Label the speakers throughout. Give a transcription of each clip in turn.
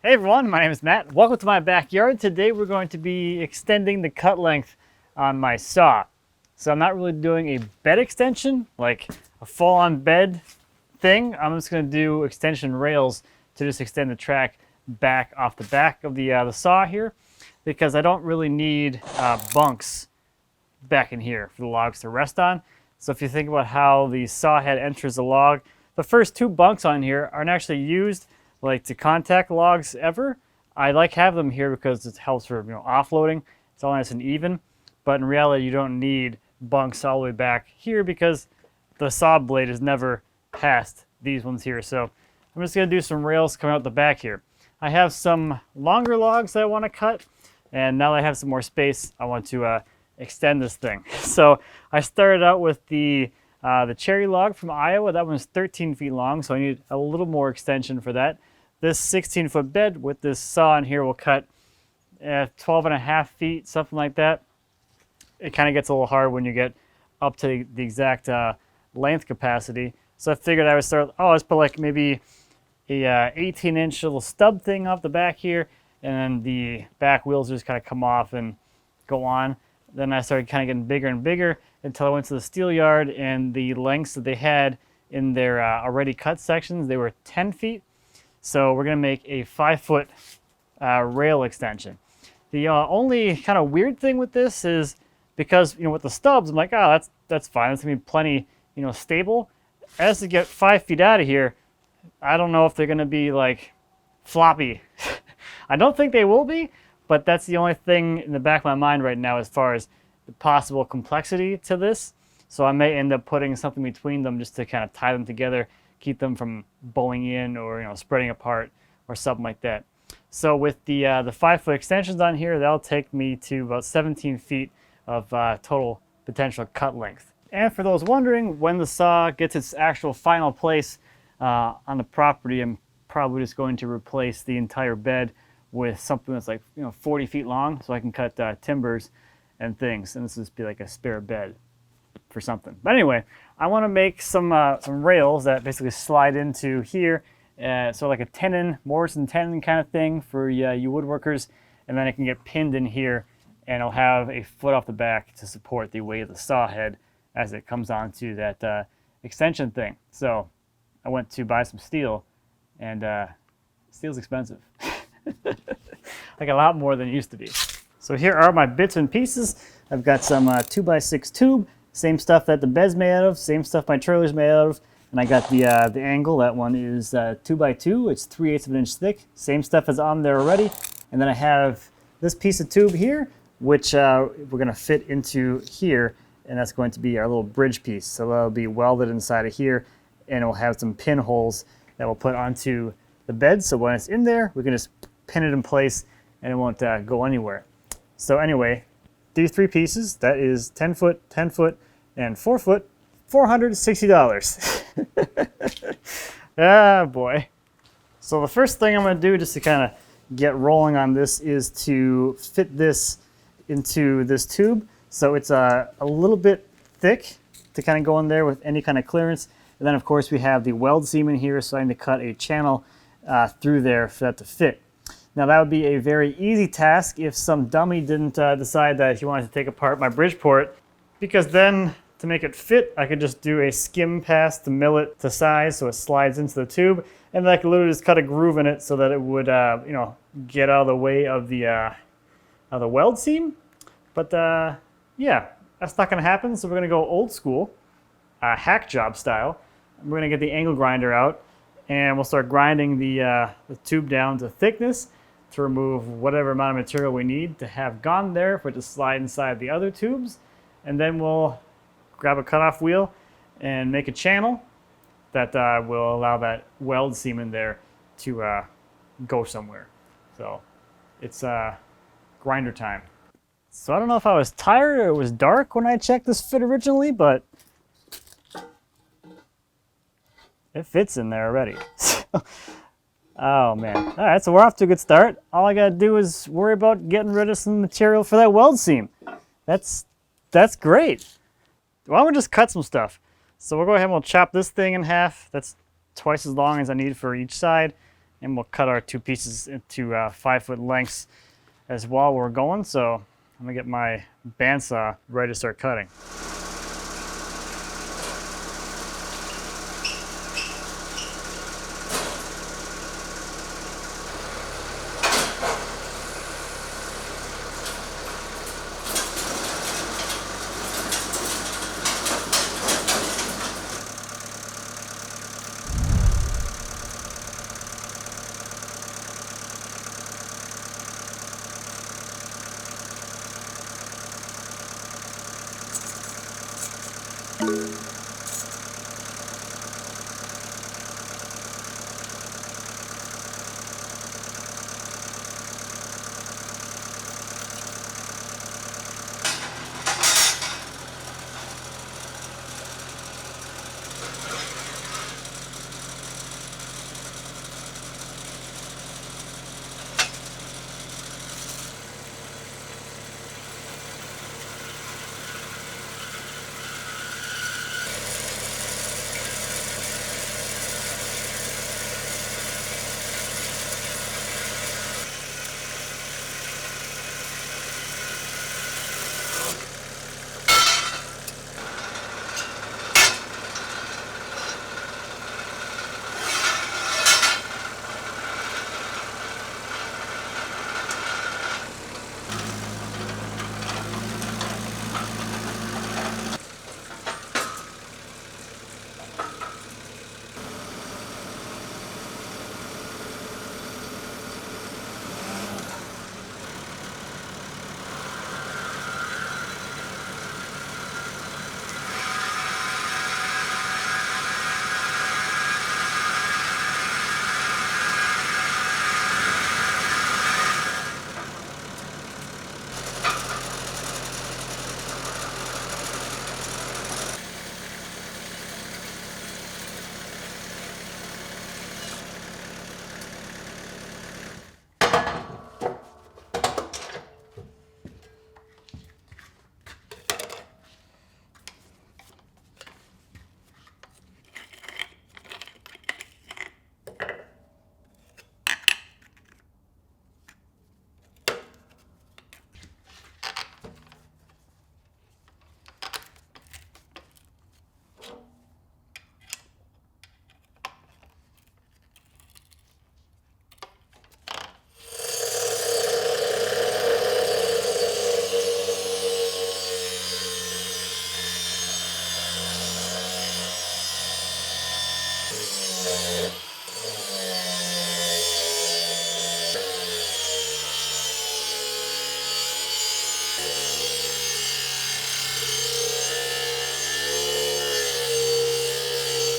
Speaker 1: Hey everyone, my name is Matt. Welcome to my backyard. Today we're going to be extending the cut length on my saw. So I'm not really doing a bed extension, like a full-on bed thing. I'm just going to do extension rails to just extend the track back off the back of the saw here, because I don't really need bunks back in here for the logs to rest on. So if you think about how the saw head enters the log, the first two bunks on here aren't actually used like to contact logs ever. I like have them here because it helps for offloading. It's all nice and even, but in reality you don't need bunks all the way back here because the saw blade is never past these ones here. So I'm just gonna do some rails coming out the back here. I have some longer logs that I want to cut, and now that I have some more space, I want to extend this thing. So I started out with the cherry log from Iowa. That one's 13 feet long, so I need a little more extension for that. This 16-foot bed with this saw in here will cut 12 and a half feet, something like that. It kind of gets a little hard when you get up to the exact length capacity. So I figured I would start, let's put like maybe a 18-inch little stub thing off the back here, and then the back wheels just kind of come off and go on. Then I started kind of getting bigger and bigger until I went to the steel yard, and the lengths that they had in their already cut sections, they were 10 feet. So we're going to make a 5-foot rail extension. The only kind of weird thing with this is because, with the stubs, I'm like, that's fine. That's going to be plenty, stable. As to get 5 feet out of here, I don't know if they're going to be like floppy. I don't think they will be, but that's the only thing in the back of my mind right now as far as the possible complexity to this. So I may end up putting something between them just to kind of tie them together, keep them from bowing in or spreading apart or something like that. So with the 5-foot extensions on here, that'll take me to about 17 feet of total potential cut length. And for those wondering when the saw gets its actual final place on the property, I'm probably just going to replace the entire bed with something that's like 40 feet long, so I can cut timbers and things, and this will just be like a spare bed for something. But anyway, I want to make some rails that basically slide into here, so like a tenon, Morrison tenon kind of thing for you woodworkers, and then it can get pinned in here, and it'll have a foot off the back to support the weight of the saw head as it comes onto that extension thing. So I went to buy some steel, and steel's expensive. Like a lot more than it used to be. So here are my bits and pieces. I've got some 2x6 tube, same stuff that the bed's made out of, same stuff my trailer's made out of, and I got the angle. That one is 2x2. It's 3/8 of an inch thick. Same stuff is on there already. And then I have this piece of tube here, which we're going to fit into here, and that's going to be our little bridge piece. So that'll be welded inside of here, and it'll have some pinholes that we'll put onto the bed. So when it's in there, we can just pin it in place, and it won't go anywhere. So anyway, these three pieces, that is 10 foot, 10 foot, and 4 foot, $460. Ah, boy. So the first thing I'm going to do just to kind of get rolling on this is to fit this into this tube. So it's a little bit thick to kind of go in there with any kind of clearance. And then of course we have the weld seam in here, so I need to cut a channel through there for that to fit. Now that would be a very easy task if some dummy didn't decide that he wanted to take apart my Bridgeport, because then to make it fit, I could just do a skim pass to mill it to size so it slides into the tube, and then I could literally just cut a groove in it so that it would, get out of the way of the weld seam. But yeah, that's not going to happen. So we're going to go old school, hack job style. We're going to get the angle grinder out, and we'll start grinding the tube down to thickness to remove whatever amount of material we need to have gone there for it to slide inside the other tubes. And then we'll grab a cutoff wheel and make a channel that will allow that weld seam in there to go somewhere. So it's grinder time. So I don't know if I was tired or it was dark when I checked this fit originally, but it fits in there already. Oh man. All right, so we're off to a good start. All I gotta do is worry about getting rid of some material for that weld seam. That's great. Why don't we just cut some stuff? So we'll go ahead and we'll chop this thing in half. That's twice as long as I need for each side. and we'll cut our 2 pieces into 5-foot lengths as well we're going. So I'm gonna get my bandsaw ready to start cutting.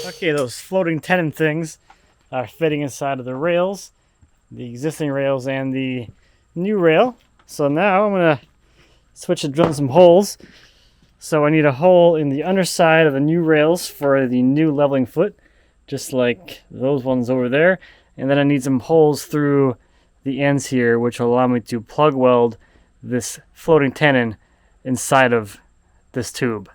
Speaker 1: Okay, those floating tenon things are fitting inside of the rails, the existing rails and the new rail. So now I'm gonna switch to drill some holes. So I need a hole in the underside of the new rails for the new leveling foot, just like those ones over there. And then I need some holes through the ends here, which will allow me to plug weld this floating tenon inside of this tube.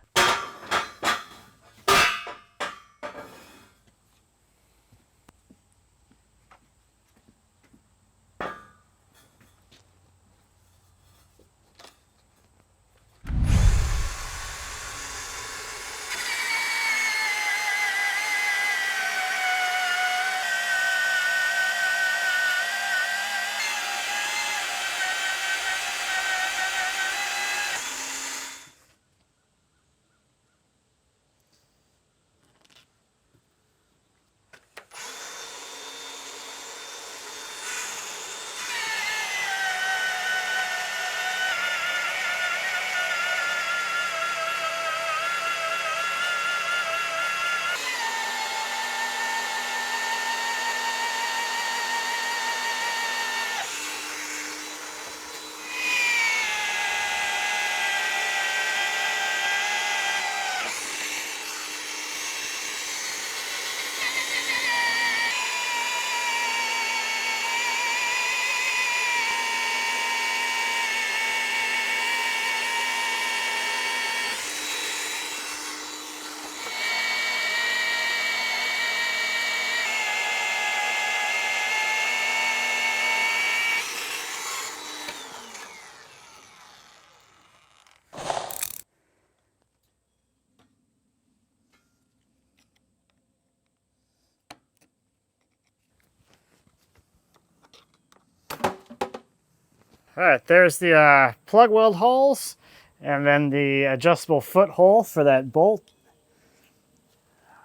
Speaker 1: All right, there's the plug weld holes and then the adjustable foot hole for that bolt.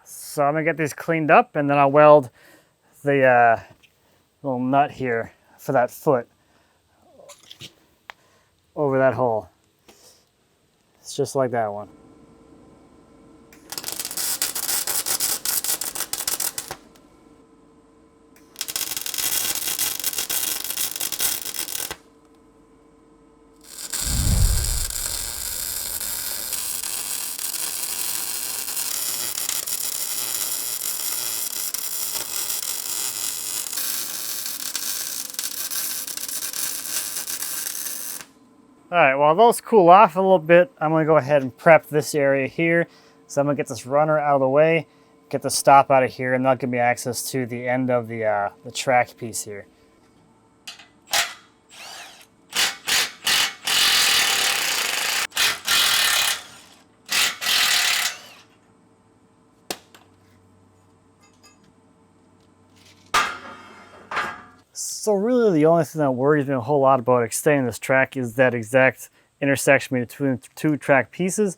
Speaker 1: So I'm gonna get these cleaned up and then I'll weld the little nut here for that foot over that hole. It's just like that one. All right, while those cool off a little bit, I'm gonna go ahead and prep this area here. So I'm gonna get this runner out of the way, get the stop out of here, and that'll give me access to the end of the track piece here. So really the only thing that worries me a whole lot about extending this track is that exact intersection between two track pieces.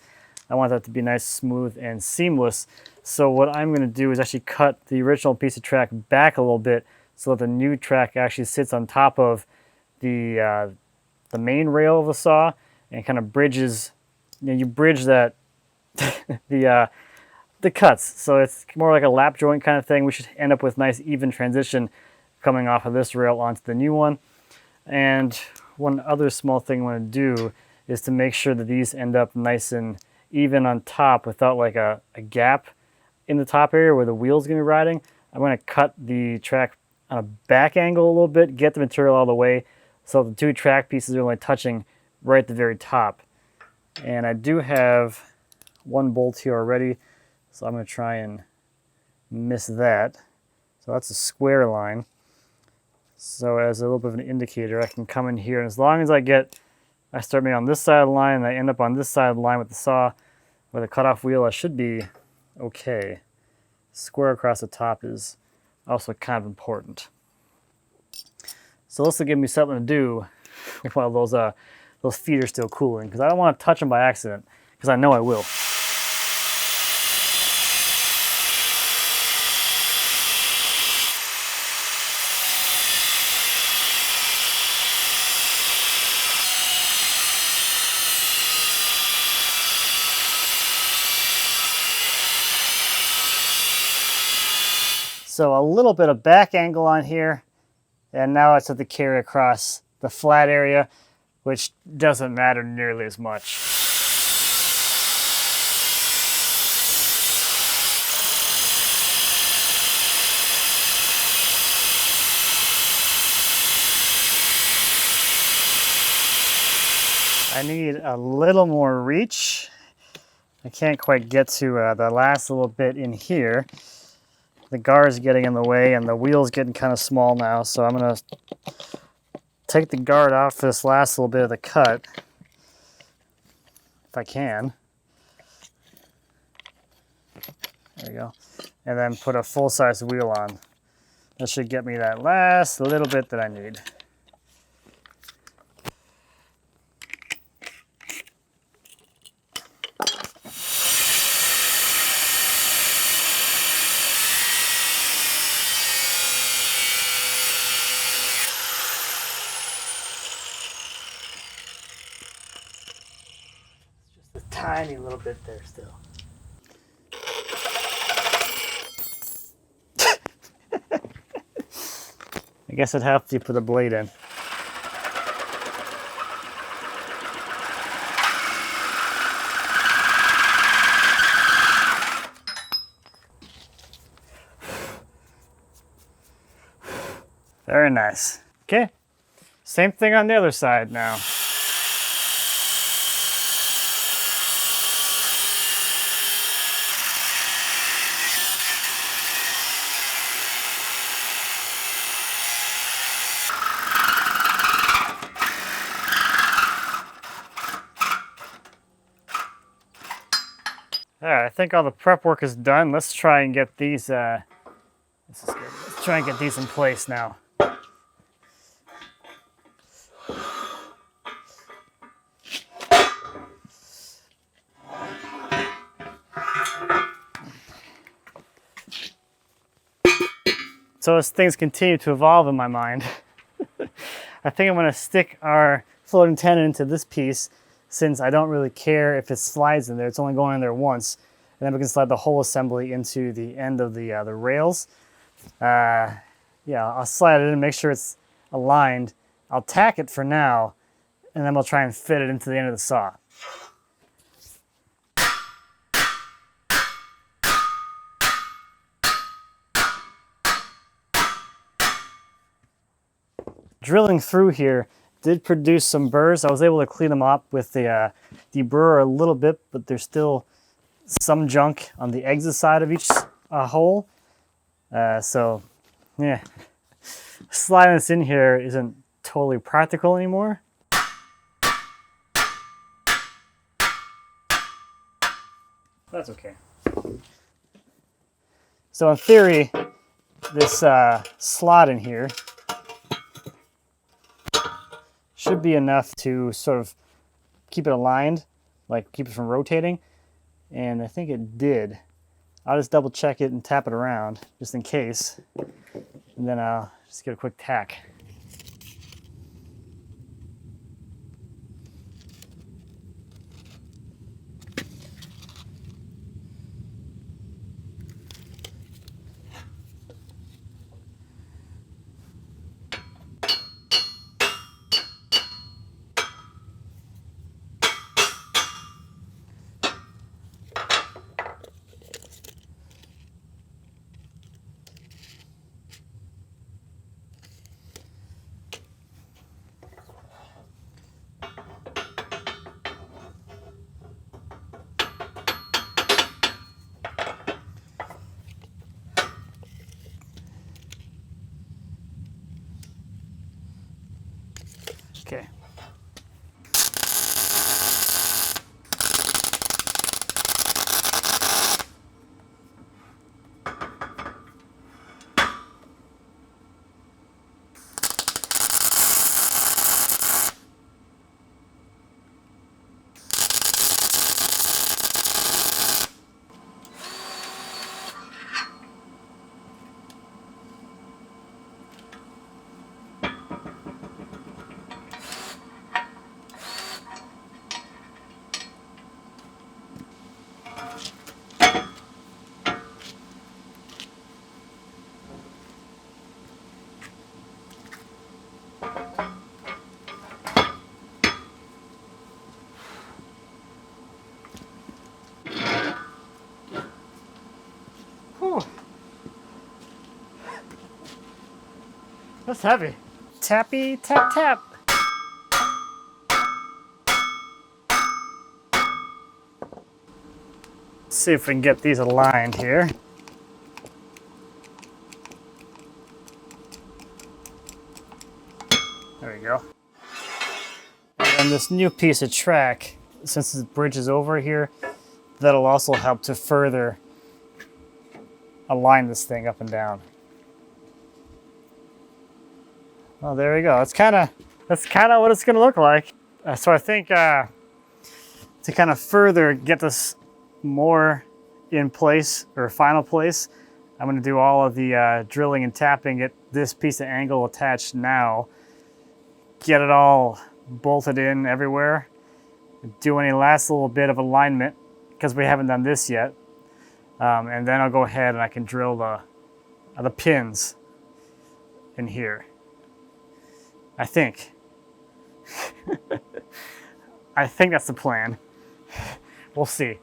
Speaker 1: I want that to be nice, smooth, and seamless. So what I'm going to do is actually cut the original piece of track back a little bit so that the new track actually sits on top of the main rail of the saw and kind of bridges, you bridge that the cuts. So it's more like a lap joint kind of thing. We should end up with nice even transition coming off of this rail onto the new one. And one other small thing I want to do is to make sure that these end up nice and even on top without like a gap in the top area where the wheel's going to be riding. I'm going to cut the track on a back angle a little bit, get the material out of the way so the two track pieces are only touching right at the very top. And I do have one bolt here already, so I'm going to try and miss that. So that's a square line. So as a little bit of an indicator, I can come in here, and as long as I start maybe on this side of the line and I end up on this side of the line with the saw, with a cutoff wheel, I should be okay. Square across the top is also kind of important. So this will give me something to do while those feet are still cooling, because I don't want to touch them by accident, because I know I will. So a little bit of back angle on here, and now I just have to carry across the flat area, which doesn't matter nearly as much. I need a little more reach. I can't quite get to the last little bit in here. The guard's getting in the way and the wheel's getting kind of small now, so I'm going to take the guard off for this last little bit of the cut, if I can. There we go. And then put a full-size wheel on. That should get me that last little bit that I need. Tiny little bit there still. I guess it helps you put the blade in. Very nice. Okay, same thing on the other side now. All right, I think all the prep work is done. Let's try and get these. This is good. Let's try and get these in place now. So as things continue to evolve in my mind, I think I'm going to stick our floating tenon into this piece, since I don't really care if it slides in there. It's only going in there once. And then we can slide the whole assembly into the end of the rails. Yeah, I'll slide it in, make sure it's aligned. I'll tack it for now, and then we'll try and fit it into the end of the saw. Drilling through here did produce some burrs. I was able to clean them up with the deburrer a little bit, but there's still some junk on the exit side of each hole. So, yeah, sliding this in here isn't totally practical anymore. That's okay. So in theory, this slot in here should be enough to sort of keep it aligned, like keep it from rotating. And I think it did. I'll just double check it and tap it around just in case. And then I'll just get a quick tack. Okay. Whew. That's heavy. Tappy, tap, tap. Let's see if we can get these aligned here. There we go. And this new piece of track, since the bridge is over here, that'll also help to further align this thing up and down. Oh, there we go. That's kind of what it's going to look like. So I think to kind of further get this more in place, or final place, I'm going to do all of the drilling and tapping at this piece of angle attached now. Get it all bolted in everywhere. Do any last little bit of alignment, because we haven't done this yet. And then I'll go ahead and I can drill the pins in here. I think. I think that's the plan. We'll see.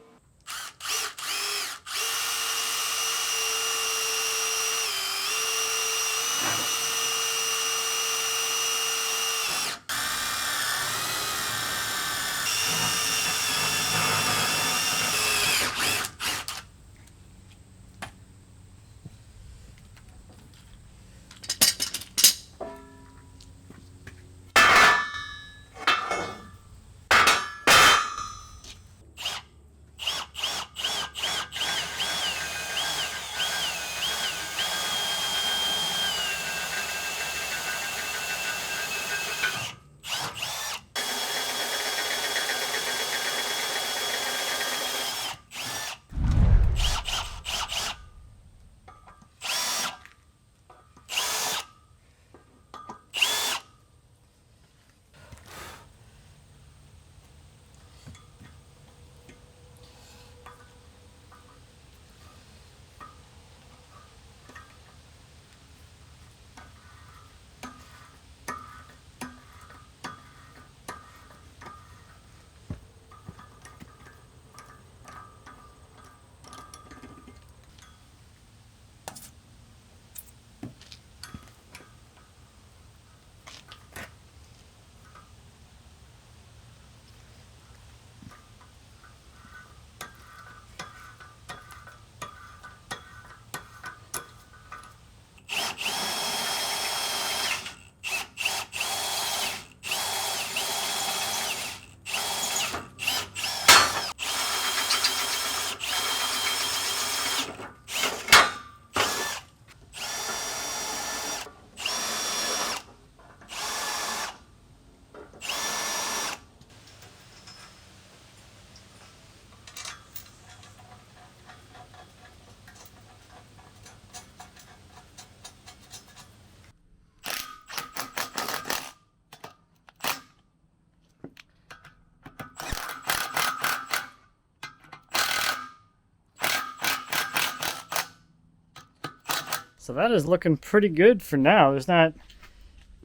Speaker 1: So that is looking pretty good for now. There's not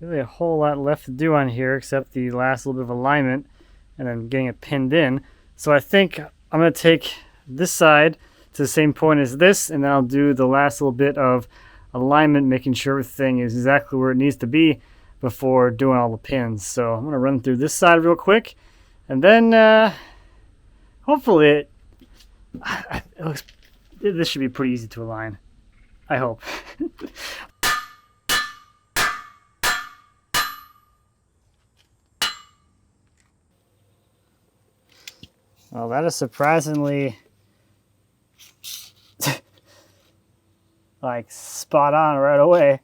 Speaker 1: really a whole lot left to do on here except the last little bit of alignment and then getting it pinned in. So I think I'm going to take this side to the same point as this, and then I'll do the last little bit of alignment, making sure everything is exactly where it needs to be before doing all the pins. So I'm going to run through this side real quick, and then hopefully this should be pretty easy to align. I hope. Well, that is surprisingly like spot on right away.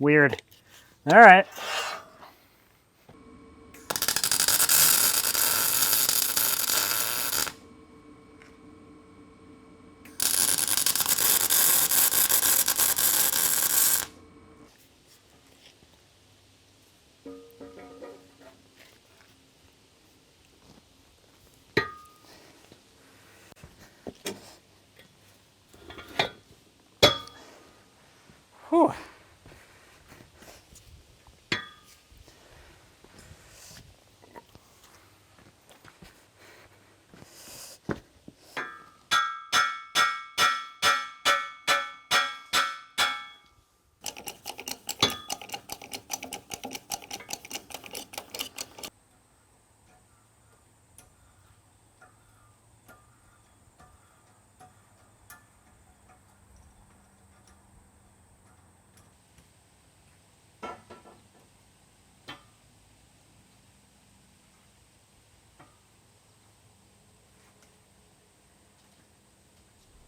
Speaker 1: Weird. All right. Whew.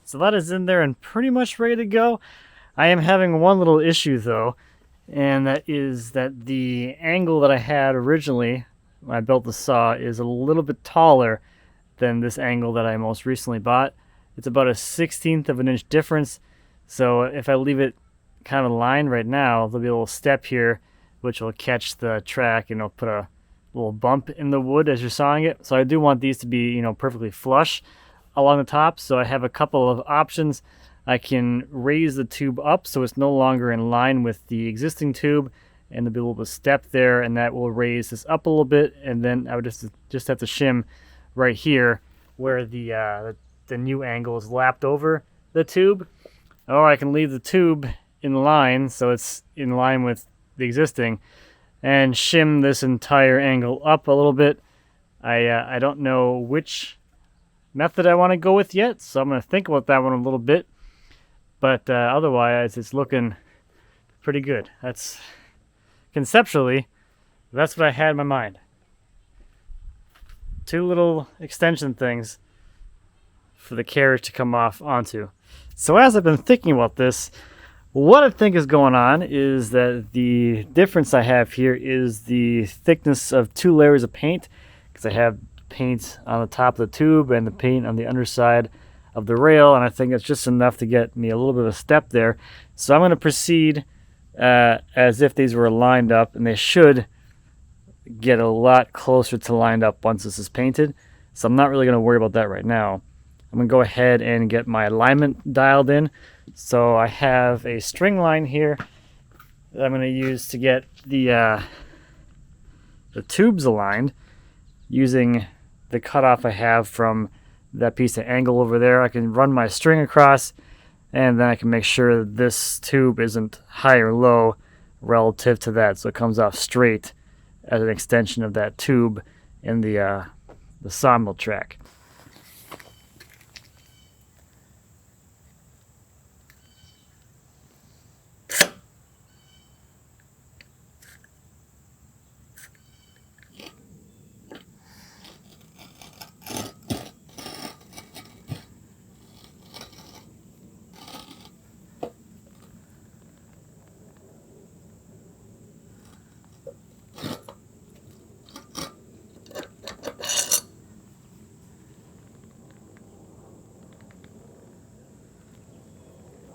Speaker 1: So that is in there and pretty much ready to go. I am having one little issue though, and that is that the angle that I had originally when I built the saw is a little bit taller than this angle that I most recently bought. It's about a 1/16 of an inch difference. So if I leave it kind of aligned right now, there'll be a little step here which will catch the track and it'll put a little bump in the wood as you're sawing it. So I do want these to be, you know, perfectly flush along the top. So I have a couple of options. I can raise the tube up so it's no longer in line with the existing tube, and there'll be a little bit of step there, and that will raise this up a little bit, and then I would just have to shim right here where the new angle is lapped over the tube. Or I can leave the tube in line so it's in line with the existing and shim this entire angle up a little bit. I don't know which method I want to go with yet, so I'm going to think about that one a little bit. But otherwise, it's looking pretty good. That's conceptually, that's what I had in my mind. Two little extension things for the carriage to come off onto. So as I've been thinking about this, what I think is going on is that the difference I have here is the thickness of 2 layers of paint, because I have paint on the top of the tube and the paint on the underside of the rail, and I think it's just enough to get me a little bit of a step there. So I'm going to proceed as if these were lined up, and they should get a lot closer to lined up once this is painted. So I'm not really going to worry about that right now. I'm going to go ahead and get my alignment dialed in. So I have a string line here that I'm going to use to get the tubes aligned using the cutoff I have from that piece of angle over there. I can run my string across, and then I can make sure that this tube isn't high or low relative to that, so it comes off straight as an extension of that tube in the sawmill track.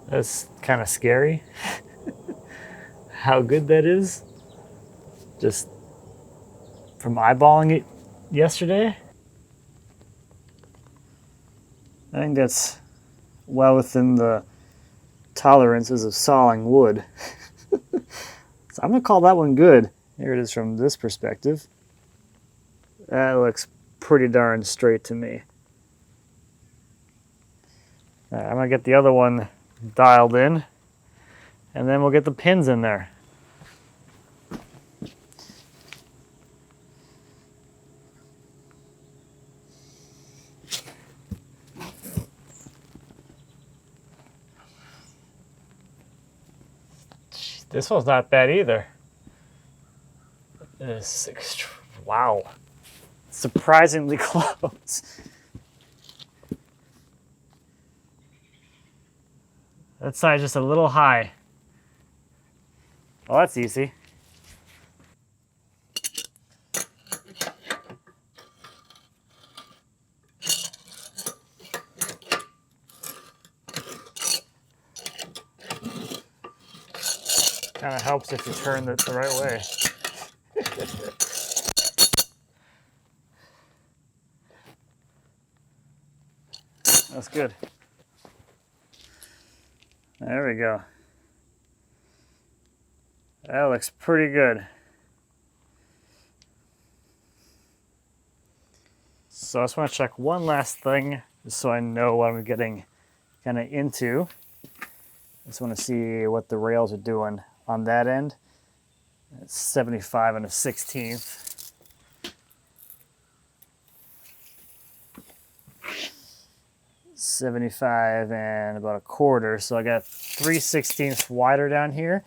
Speaker 1: That's kind of scary how good that is, just from eyeballing it yesterday. I think that's well within the tolerances of sawing wood. So I'm gonna call that one good. Here it is from this perspective. That looks pretty darn straight to me. I'm gonna get the other one dialed in, and then we'll get the pins in there. This one's not bad either. Wow, surprisingly close. That side's just a little high. Well, that's easy. Kind of helps if you turn it the right way. That's good. There we go. That looks pretty good. So I just want to check one last thing, just so I know what I'm getting kind of into. I just want to see what the rails are doing on that end. It's 75 and a 16th. .75 and about a quarter, so I got 3/16 wider down here,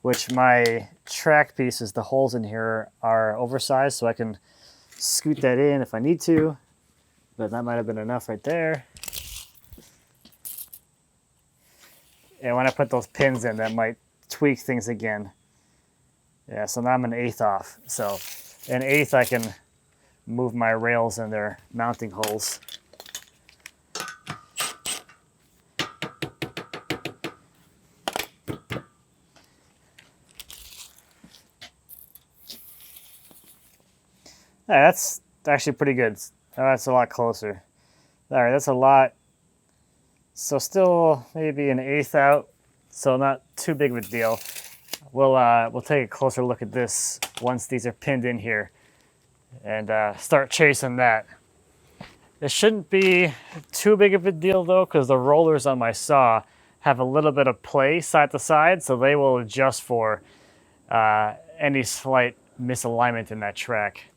Speaker 1: which my track pieces, the holes in here are oversized, so I can scoot that in if I need to, but that might have been enough right there. And when I put those pins in, that might tweak things again. Yeah, so now I'm 1/8 off, so 1/8 I can move my rails in their mounting holes. Yeah, that's actually pretty good. That's a lot closer. All right, that's a lot. So still maybe 1/8 out, so not too big of a deal. We'll take a closer look at this once these are pinned in here, and start chasing that. It shouldn't be too big of a deal though, because the rollers on my saw have a little bit of play side to side, so they will adjust for any slight misalignment in that track.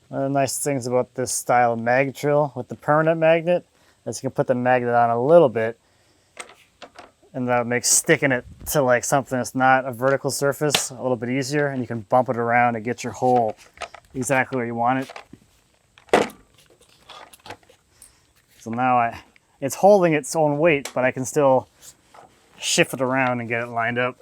Speaker 1: One of the nice things about this style of mag drill with the permanent magnet is you can put the magnet on a little bit, and that makes sticking it to like something that's not a vertical surface a little bit easier, and you can bump it around and get your hole exactly where you want it. So now it's holding its own weight, but I can still shift it around and get it lined up.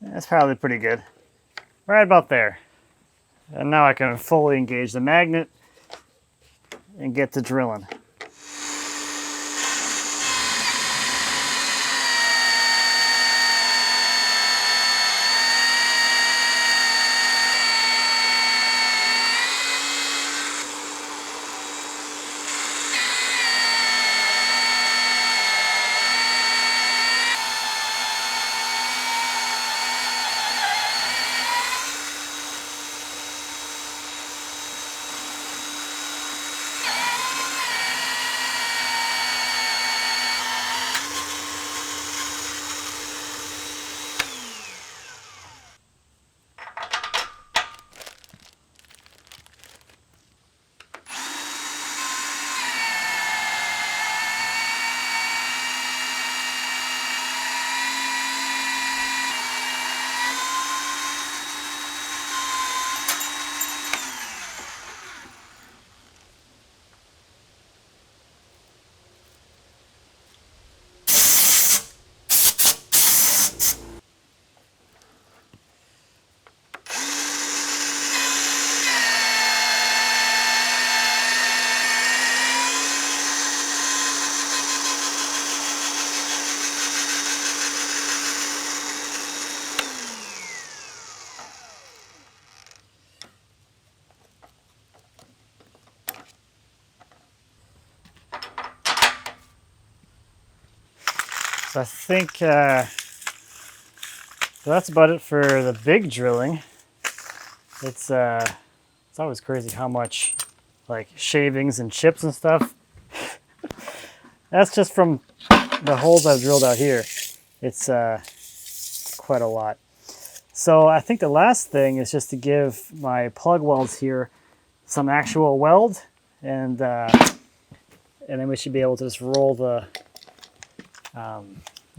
Speaker 1: That's probably pretty good. Right about there. And now I can fully engage the magnet and get to drilling. So I think so that's about it for the big drilling. It's always crazy how much like shavings and chips and stuff. That's just from the holes I've drilled out here. It's quite a lot. So I think the last thing is just to give my plug welds here some actual weld, and then we should be able to just roll the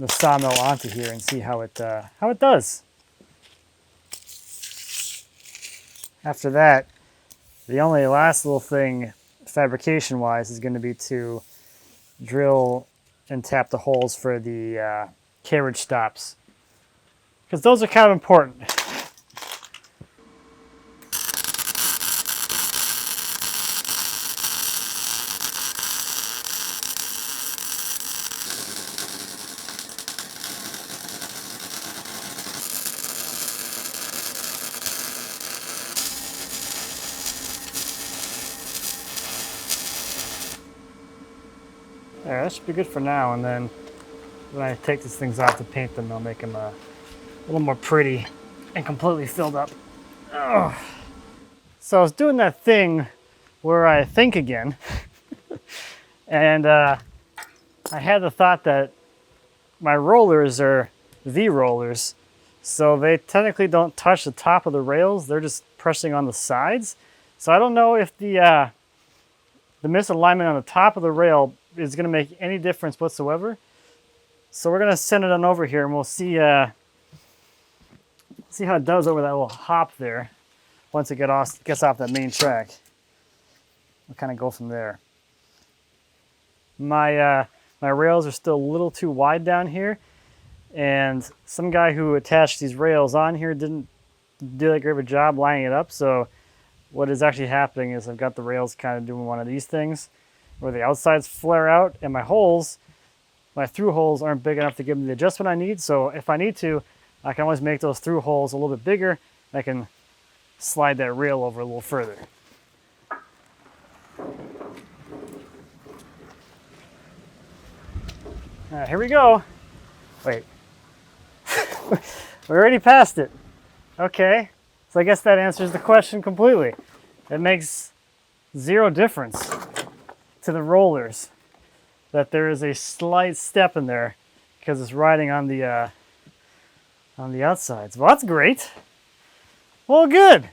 Speaker 1: sawmill onto here and see how it does. After that, the only last little thing fabrication-wise is going to be to drill and tap the holes for the carriage stops, because those are kind of important. There, that should be good for now, and then when I take these things off to paint them, I'll make them a little more pretty and completely filled up. Ugh. So I was doing that thing where I think again, and I had the thought that my rollers are V-rollers, so they technically don't touch the top of the rails, they're just pressing on the sides. So I don't know if the misalignment on the top of the rail is going to make any difference whatsoever. So we're going to send it on over here, and we'll see how it does over that little hop there. Once it gets off that main track, we'll kind of go from there. My rails are still a little too wide down here, and some guy who attached these rails on here didn't do that great of a job lining it up. So what is actually happening is I've got the rails kind of doing one of these things where the outsides flare out, and my through holes aren't big enough to give me the adjustment I need. So if I need to, I can always make those through holes a little bit bigger. I can slide that rail over a little further. All right, here we go. Wait, we already passed it. Okay, so I guess that answers the question completely. It makes zero difference to the rollers that there is a slight step in there because it's riding on the outsides. Well, that's great. Well, good.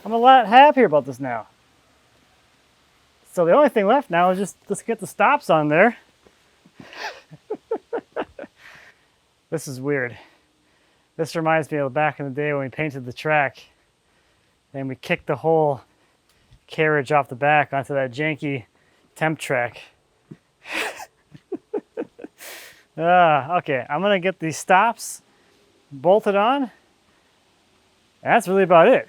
Speaker 1: I'm a lot happier about this now. So the only thing left now is just let's get the stops on there. This is weird. This reminds me of back in the day when we painted the track and we kicked the whole carriage off the back onto that janky temp track. Okay, I'm gonna get these stops bolted on. That's really about it.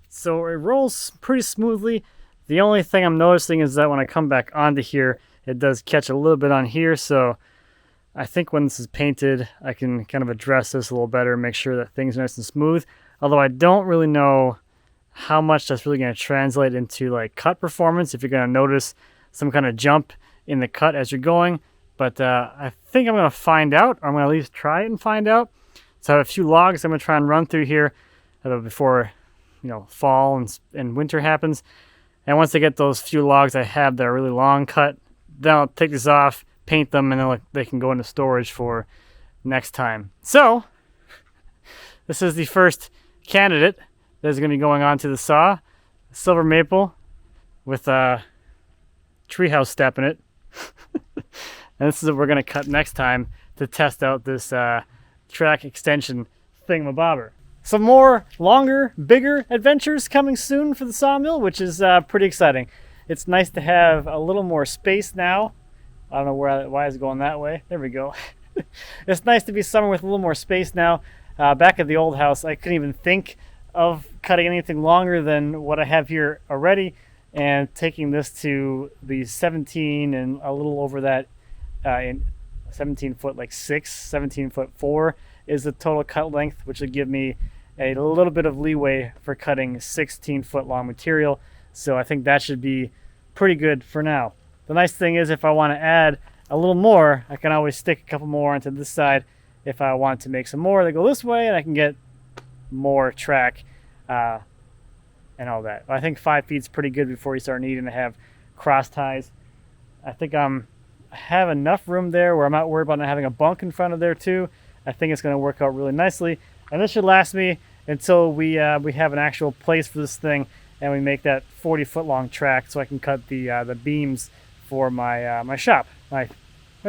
Speaker 1: So it rolls pretty smoothly. The only thing I'm noticing is that when I come back onto here, it does catch a little bit on here. So I think when this is painted, I can kind of address this a little better, make sure that things are nice and smooth. Although I don't really know how much that's really going to translate into like cut performance, if you're going to notice some kind of jump in the cut as you're going. But I think I'm going to find out, or I'm going to at least try it and find out. So I have a few logs I'm going to try and run through here before, you know, fall and winter happens. And once I get those few logs I have that are really long cut, then I'll take these off, paint them, and then they can go into storage for next time. So this is the first candidate that is going to be going onto the saw. Silver maple with a treehouse step in it. And this is what we're going to cut next time to test out this track extension thingamabobber. Some more longer, bigger adventures coming soon for the sawmill, which is pretty exciting. It's nice to have a little more space now. I don't know why it's going that way. There we go. It's nice to be somewhere with a little more space now. Back at the old house, I couldn't even think of cutting anything longer than what I have here already, and taking this to the 17 and a little over that in 17 foot like 6, 17 foot 4 is the total cut length, which would give me a little bit of leeway for cutting 16 foot long material. So I think that should be pretty good for now. The nice thing is, if I want to add a little more, I can always stick a couple more onto this side if I want to make some more that go this way, and I can get more track and all that. I think 5 feet is pretty good before you start needing to have cross ties. I think I have enough room there where I'm not worried about not having a bunk in front of there too. I think it's going to work out really nicely, and this should last me until we have an actual place for this thing, and we make that 40 foot long track so I can cut the beams for my my shop, my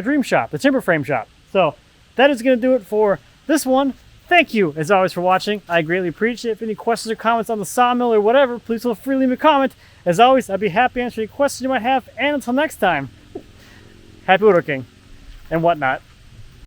Speaker 1: dream shop, the timber frame shop. So that is going to do it for this one. Thank you, as always, for watching. I greatly appreciate it. If any questions or comments on the sawmill or whatever, please feel free to leave me a comment. As always, I'd be happy to answer any questions you might have. And until next time, happy woodworking and whatnot.